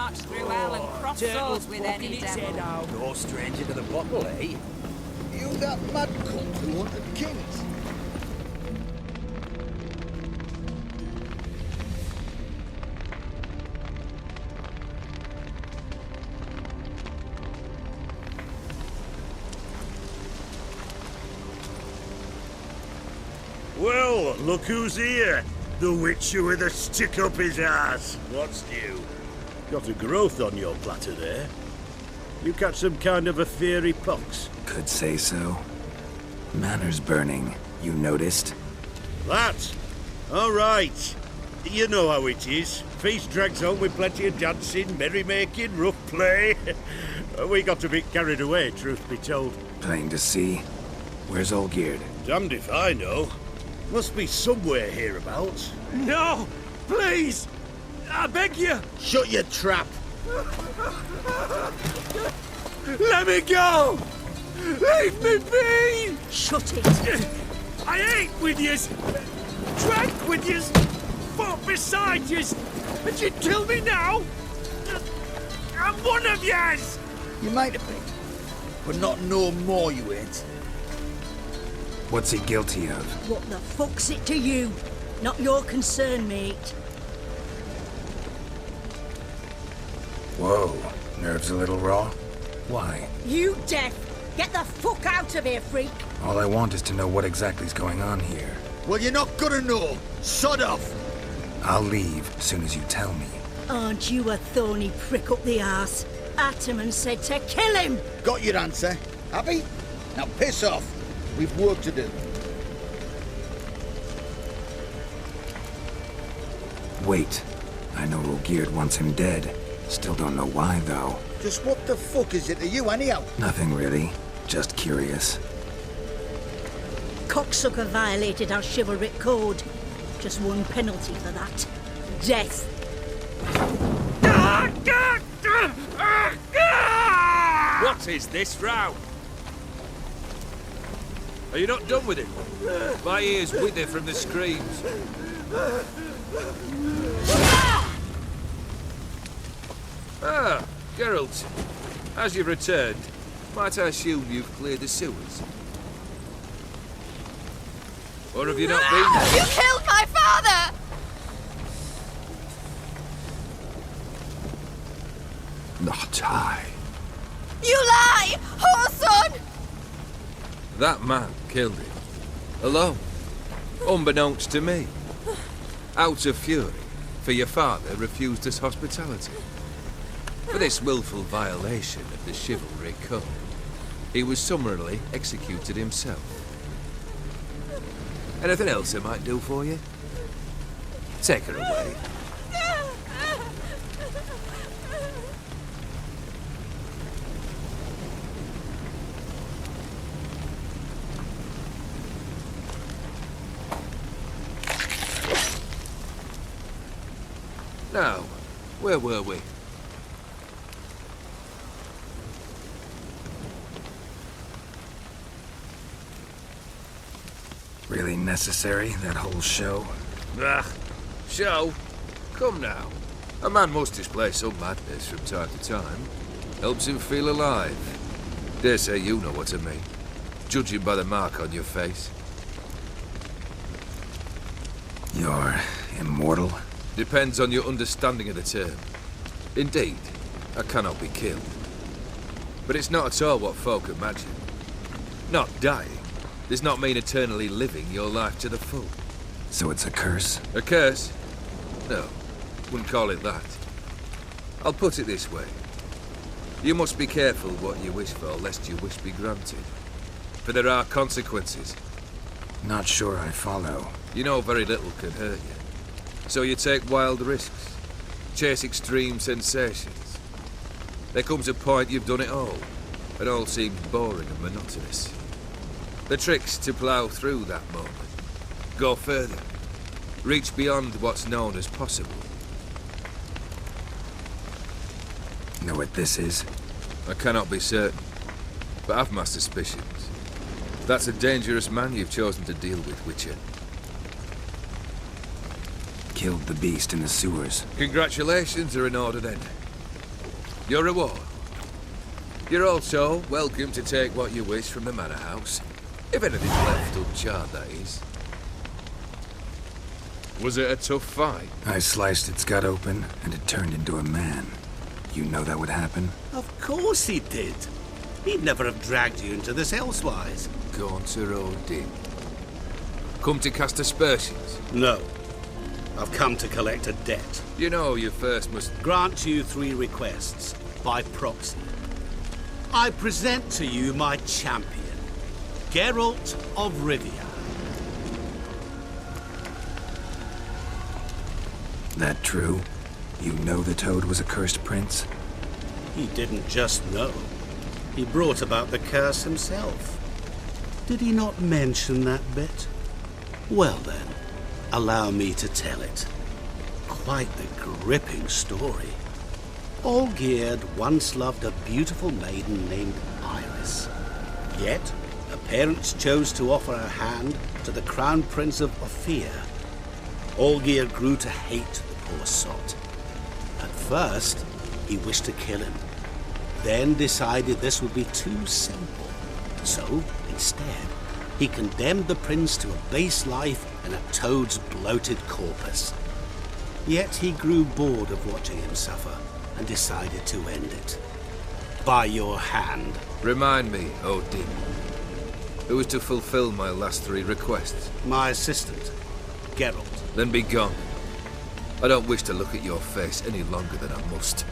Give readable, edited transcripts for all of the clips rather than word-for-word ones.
march through hell and cross swords with any devil. No stranger to the bottle, eh? You that mad cunt who wanted kings? Well, look who's here. The witcher with a stick up his ass. What's new? Got a growth on your platter there. You catch some kind of a fiery pox? Could say so. Manners burning, you noticed? That? All right. You know how it is. Feast drags on with plenty of dancing, merrymaking, rough play. We got a bit carried away, truth be told. Plain to see. Where's Olgierd? Damned if I know. Must be somewhere hereabouts. No! Please! I beg you! Shut your trap! Let me go! Leave me be! Shut it! I ate with yous! Drank with yous! Fought beside yous! And you'd kill me now? I'm one of yous! You might have been, but not no more you ain't. What's he guilty of? What the fuck's it to you? Not your concern, mate. Whoa, nerves a little raw? Why? You deaf! Get the fuck out of here, freak! All I want is to know what exactly is going on here. Well, you're not gonna know. Sod off! I'll leave as soon as you tell me. Aren't you a thorny prick up the arse? Ataman said to kill him! Got your answer. Happy? Now piss off. We've work to do. Wait. I know Olgierd wants him dead. Still don't know why, though. Just what the fuck is it to you, anyhow? Nothing really. Just curious. Cocksucker violated our chivalric code. Just one penalty for that. Death. What is this row? Are you not done with it? My ears wither from the screams. Ah, Geralt. As you've returned, might I assume you've cleared the sewers? Or have you not been there? You killed my father! Not I. You lie! Whoreson! That man killed him. Alone. Unbeknownst to me. Out of fury, for your father refused us hospitality. For this willful violation of the chivalry code, he was summarily executed himself. Anything else I might do for you? Take her away. Now, where were we? Really necessary, that whole show? Ah, show? Come now. A man must display some madness from time to time. Helps him feel alive. Dare say you know what I mean. Judging by the mark on your face. You're immortal? Depends on your understanding of the term. Indeed, I cannot be killed. But it's not at all what folk imagine. Not dying does not mean eternally living your life to the full. So it's a curse? A curse? No, wouldn't call it that. I'll put it this way. You must be careful what you wish for, lest your wish be granted. For there are consequences. Not sure I follow. You know very little can hurt you. So you take wild risks, chase extreme sensations. There comes a point you've done it all, and all seems boring and monotonous. The trick's to plough through that moment, go further, reach beyond what's known as possible. Know what this is? I cannot be certain, but I've my suspicions. That's a dangerous man you've chosen to deal with, Witcher. Killed the beast in the sewers. Congratulations are in order then. Your reward. You're also welcome to take what you wish from the manor house. If anything's left uncharred, that is. Was it a tough fight? I sliced its gut open, and it turned into a man. You know that would happen? Of course he did. He'd never have dragged you into this elsewise. Gaunter Odin. Come to cast aspersions. No. I've come to collect a debt. You know you first must... Grant you 3 requests, by proxy. I present to you my champion, Geralt of Rivia. That true? You know the Toad was a cursed prince? He didn't just know. He brought about the curse himself. Did he not mention that bit? Well then, allow me to tell it. Quite the gripping story. Olgierd once loved a beautiful maiden named Iris. Yet, her parents chose to offer her hand to the Crown Prince of Ophir. Olgierd grew to hate the poor sot. At first, he wished to kill him, then decided this would be too simple. So, instead, he condemned the prince to a base life in a toad's bloated corpus. Yet he grew bored of watching him suffer and decided to end it. By your hand. Remind me, Odin. Who was to fulfill my last 3 requests? My assistant, Geralt. Then be gone. I don't wish to look at your face any longer than I must.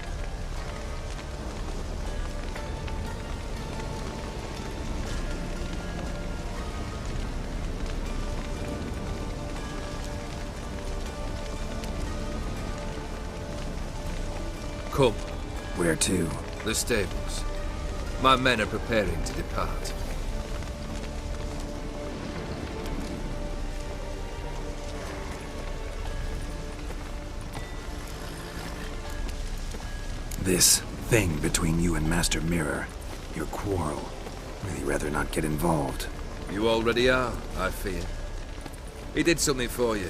Come. Where to? The stables. My men are preparing to depart. This thing between you and Master Mirror, your quarrel. Really rather not get involved. You already are, I fear. He did something for you.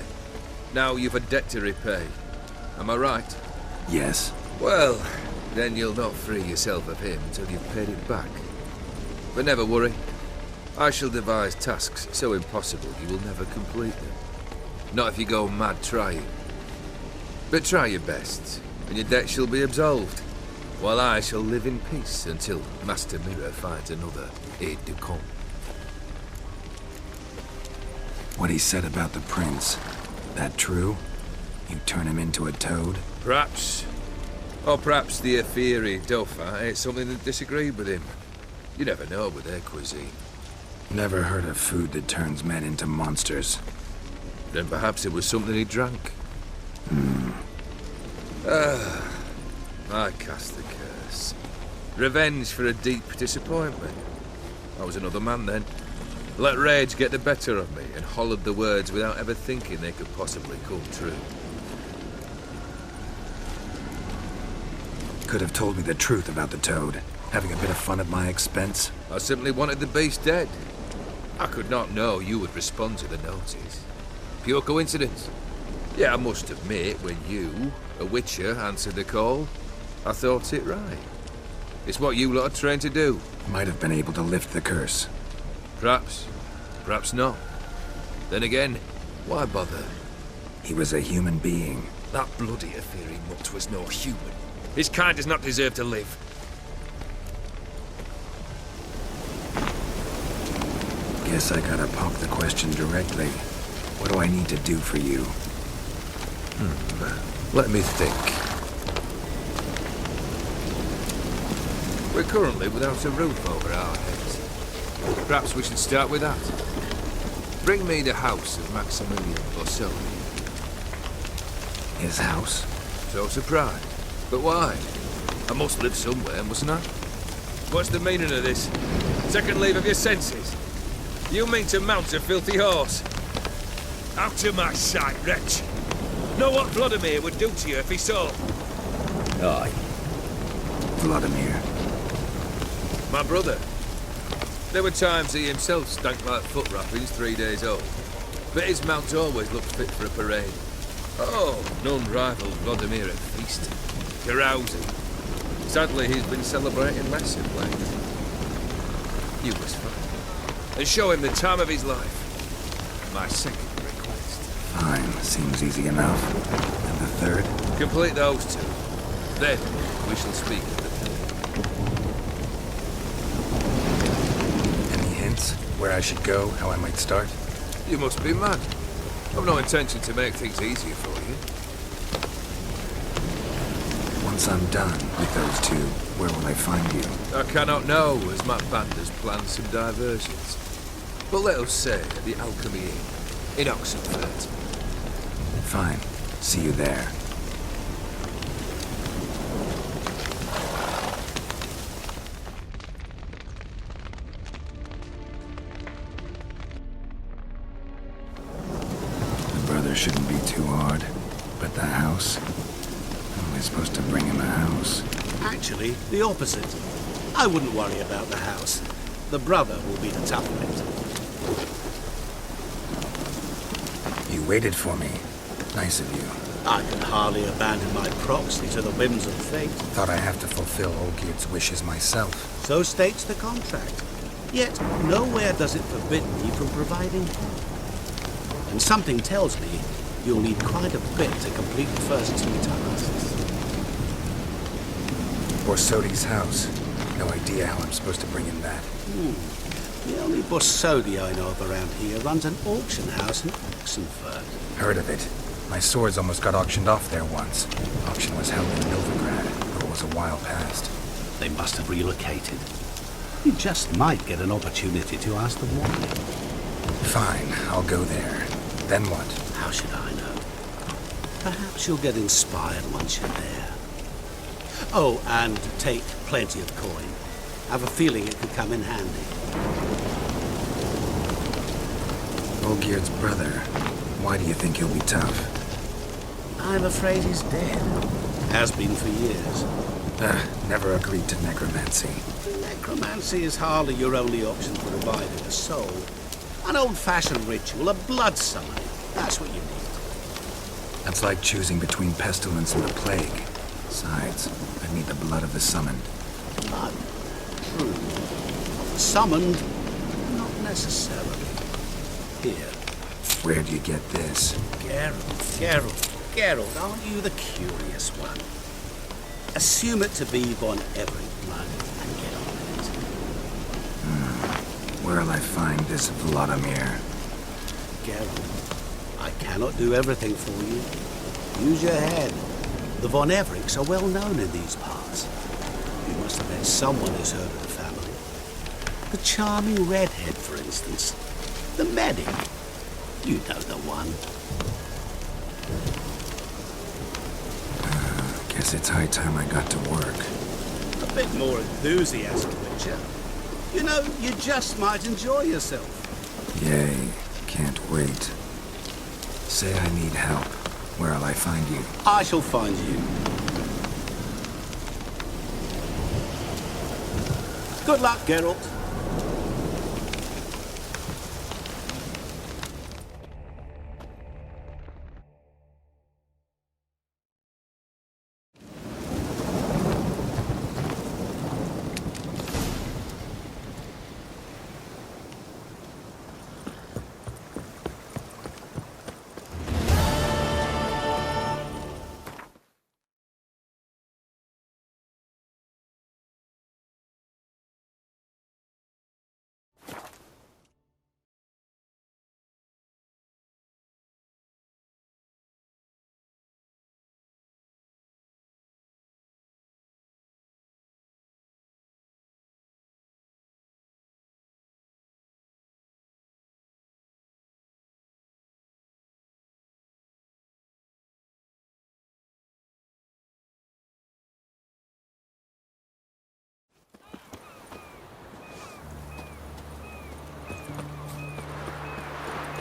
Now you've a debt to repay. Am I right? Yes. Well, then you'll not free yourself of him until you've paid it back. But never worry. I shall devise tasks so impossible you will never complete them. Not if you go mad trying. But try your best, and your debt shall be absolved, while I shall live in peace until Master Mirror finds another aide-de-camp. What he said about the prince, that true? You turn him into a toad? Perhaps. Or perhaps the Ephiri Dauphin ate something that disagreed with him. You never know with their cuisine. Never heard of food that turns men into monsters. Then perhaps it was something he drank. I cast the curse. Revenge for a deep disappointment. I was another man then. Let rage get the better of me and hollered the words without ever thinking they could possibly come true. Could have told me the truth about the toad, having a bit of fun at my expense. I simply wanted the beast dead. I could not know you would respond to the notice. Pure coincidence. Yeah, I must admit, when you, a witcher, answered the call, I thought it right. It's what you lot are trained to do. Might have been able to lift the curse. Perhaps. Perhaps not. Then again, why bother? He was a human being. That bloody Ephiri mutt was no human. His kind does not deserve to live. Guess I gotta pop the question directly. What do I need to do for you? Let me think. We're currently without a roof over our heads. Perhaps we should start with that. Bring me the house of Maximilian Bossoni. His house? So surprised. But why? I must live somewhere, mustn't I? What's the meaning of this? Second leave of your senses? You mean to mount a filthy horse? Out of my sight, wretch! Know what Vladimir would do to you if he saw? Aye. Vladimir. My brother. There were times he himself stank like foot wrappings 3 days old. But his mount always looked fit for a parade. Oh, none rivaled Vladimir at feasting, carousing, Sadly, he's been celebrating massively. You must find and show him the time of his life. My second request. Fine, seems easy enough. And the third? Complete those two. Then we shall speak of the third. Any hints? Where I should go? How I might start? You must be mad. I've no intention to make things easier for you. Once I'm done with those two, where will I find you? I cannot know, as my band has planned some diversions. But let us say at the Alchemy Inn, in Oxenford. Fine. See you there. The brother shouldn't be too hard. But the house? How am I supposed to bring him a house? Actually, the opposite. I wouldn't worry about the house. The brother will be the tough bit. You waited for me. Nice of you. I can hardly abandon my proxy to the whims of fate. Thought I have to fulfill Olgierd's wishes myself. So states the contract. Yet, nowhere does it forbid me from providing help. And something tells me you'll need quite a bit to complete the first two tasks. Borsodi's house. No idea how I'm supposed to bring in that. The only Borsodi I know of around here runs an auction house in Oxenford. Heard of it. My swords almost got auctioned off there once. Auction was held in Novigrad, though it was a while past. They must have relocated. You just might get an opportunity to ask them why. Fine, I'll go there. Then what? How should I know? Perhaps you'll get inspired once you're there. Oh, and take plenty of coin. I have a feeling it could come in handy. Olgierd's brother. Why do you think he'll be tough? I'm afraid he's dead. Has been for years. Never agreed to necromancy. Necromancy is hardly your only option for reviving a soul. An old-fashioned ritual, a blood summoning. That's what you need. That's like choosing between pestilence and the plague. Besides, I need the blood of the summoned. Blood. True. Summoned, not necessarily. Here. Where do you get this? Geralt, aren't you the curious one? Assume it to be Von Everett blood and get on with it. Where'll I find this Vladimir? Geralt, I cannot do everything for you. Use your head. The Von Evericks are well known in these parts. You must have met someone who's heard of the family. The charming redhead, for instance. The medic. You know the one. Guess it's high time I got to work. A bit more enthusiasm, Witcher. You know, you just might enjoy yourself. Yay, can't wait. Say I need help. Where'll I find you? I shall find you. Good luck, Geralt.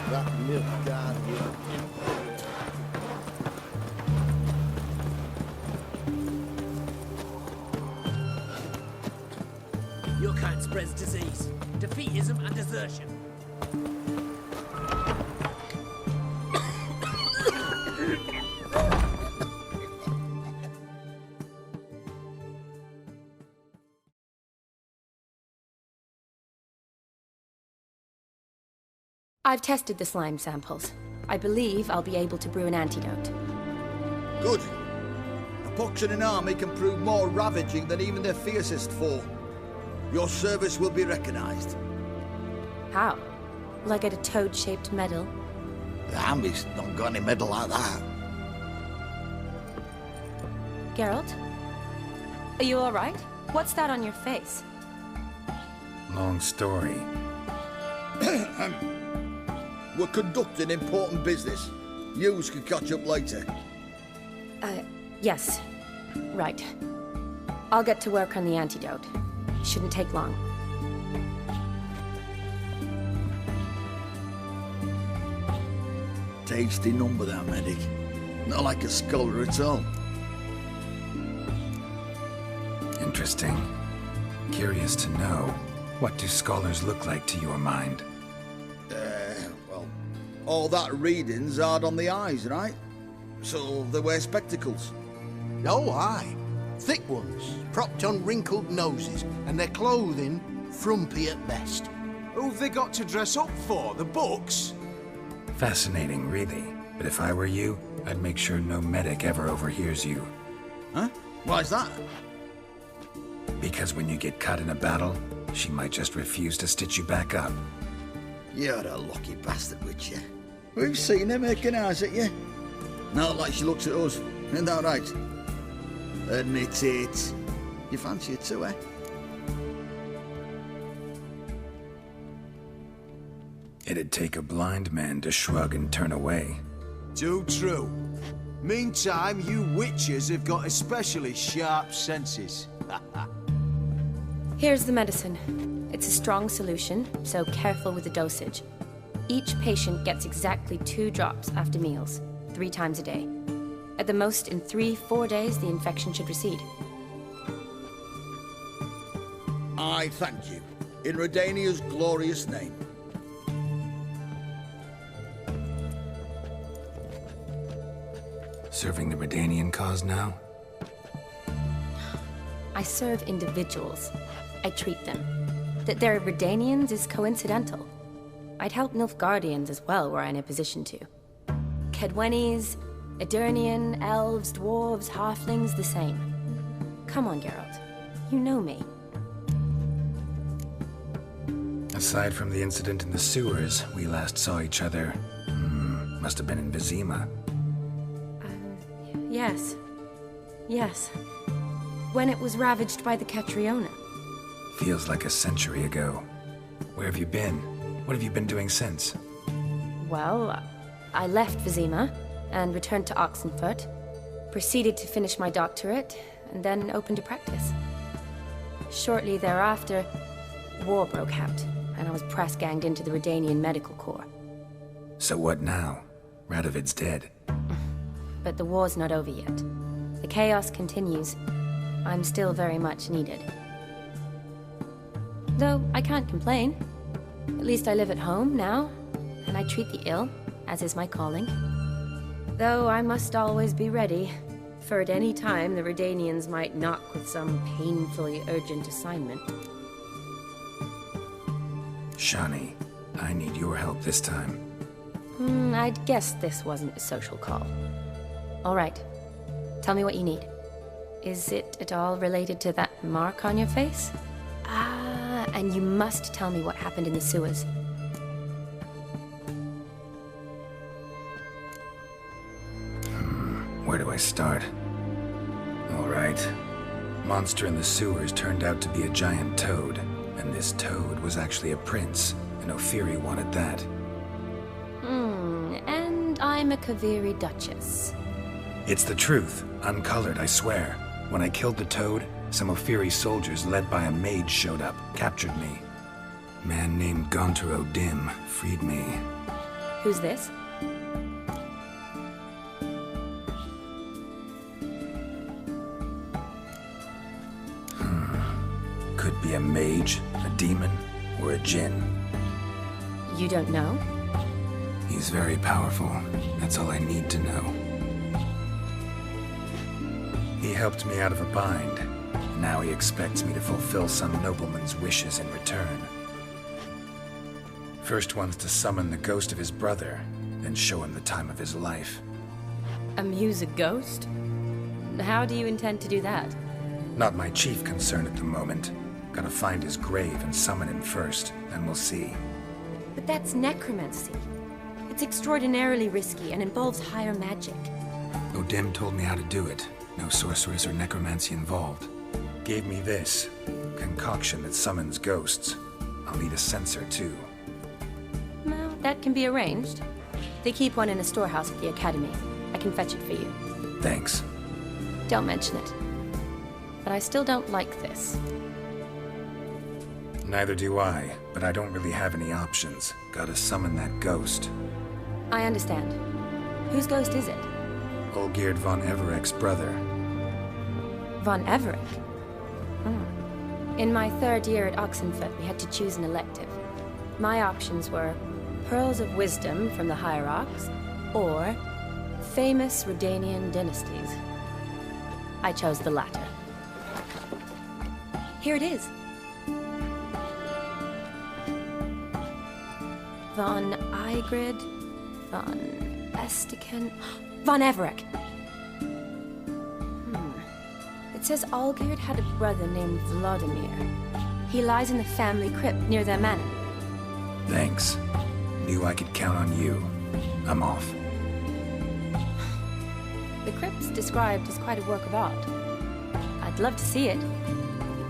That milk down here. Your kind spreads disease, defeatism and desertion. I've tested the slime samples. I believe I'll be able to brew an antidote. Good. A pox in an army can prove more ravaging than even their fiercest foe. Your service will be recognized. How? Will I get a toad-shaped medal? The army's not got any medal like that. Geralt? Are you alright? What's that on your face? Long story. We're conducting important business. Yous can catch up later. Yes. Right. I'll get to work on the antidote. Shouldn't take long. Tasty number, that medic. Not like a scholar at all. Interesting. Curious to know, what do scholars look like to your mind? Well, all that reading's hard on the eyes, right? So they wear spectacles. Oh, aye. Thick ones, propped on wrinkled noses, and their clothing frumpy at best. Who've they got to dress up for? The books? Fascinating, really. But if I were you, I'd make sure no medic ever overhears you. Huh? Why's that? Because when you get cut in a battle, she might just refuse to stitch you back up. You're a lucky bastard, witch you. We've seen her making eyes at you. Not like she looks at us. Isn't that right? Admit it. You fancy it too, eh? It'd take a blind man to shrug and turn away. Too true. Meantime, you witches have got especially sharp senses. Here's the medicine. It's a strong solution, so careful with the dosage. Each patient gets exactly 2 drops after meals, 3 times a day. At the most, in 3-4 days, the infection should recede. I thank you. In Redania's glorious name. Serving the Redanian cause now? I serve individuals. I treat them. That they're Redanians is coincidental. I'd help Nilfgaardians as well were I in a position to. Kedwenis, Edirnian, elves, dwarves, halflings, the same. Come on, Geralt. You know me. Aside from the incident in the sewers, we last saw each other... must have been in Vizima. Yes. Yes. When it was ravaged by the Catriona. Feels like a century ago. Where have you been? What have you been doing since? Well, I left Vizima and returned to Oxenfurt, proceeded to finish my doctorate, and then opened a practice. Shortly thereafter, war broke out, and I was press-ganged into the Redanian Medical Corps. So what now? Radovid's dead. But the war's not over yet. The chaos continues. I'm still very much needed. Though I can't complain. At least I live at home now, and I treat the ill, as is my calling. Though I must always be ready, for at any time the Redanians might knock with some painfully urgent assignment. Shani, I need your help this time. I'd guess this wasn't a social call. All right. Tell me what you need. Is it at all related to that mark on your face? Ah, and you must tell me what happened in the sewers. Where do I start? All right. Monster in the sewers turned out to be a giant toad, and this toad was actually a prince, and Ophiri wanted that. And I'm a Kaviri Duchess. It's the truth, uncolored, I swear. When I killed the toad, some Ophiri soldiers led by a mage showed up, captured me. Man named Gontar O'Dim freed me. Who's this? Could be a mage, a demon, or a djinn. You don't know? He's very powerful. That's all I need to know. He helped me out of a bind. Now he expects me to fulfill some nobleman's wishes in return. First one's to summon the ghost of his brother, then show him the time of his life. Amuse a ghost? How do you intend to do that? Not my chief concern at the moment. Gotta find his grave and summon him first, then we'll see. But that's necromancy. It's extraordinarily risky and involves higher magic. O'Dim told me how to do it. No sorceress or necromancy involved. Gave me this concoction that summons ghosts. I'll need a censer too. Well, that can be arranged. They keep one in a storehouse at the academy. I can fetch it for you. Thanks. Don't mention it. But I still don't like this. Neither do I, but I don't really have any options. Gotta summon that ghost. I understand. Whose ghost is it? Olgierd von Everek's brother. Von Everek? In my third year at Oxenfoot, we had to choose an elective. My options were Pearls of Wisdom from the Hierarchs, or famous Redanian dynasties. I chose the latter. Here it is. Von Igrid, von Estiken, von Everek. It says Olgierd had a brother named Vladimir. He lies in the family crypt near their manor. Thanks. Knew I could count on you. I'm off. The crypt's described as quite a work of art. I'd love to see it.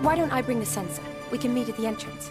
Why don't I bring the censer? We can meet at the entrance.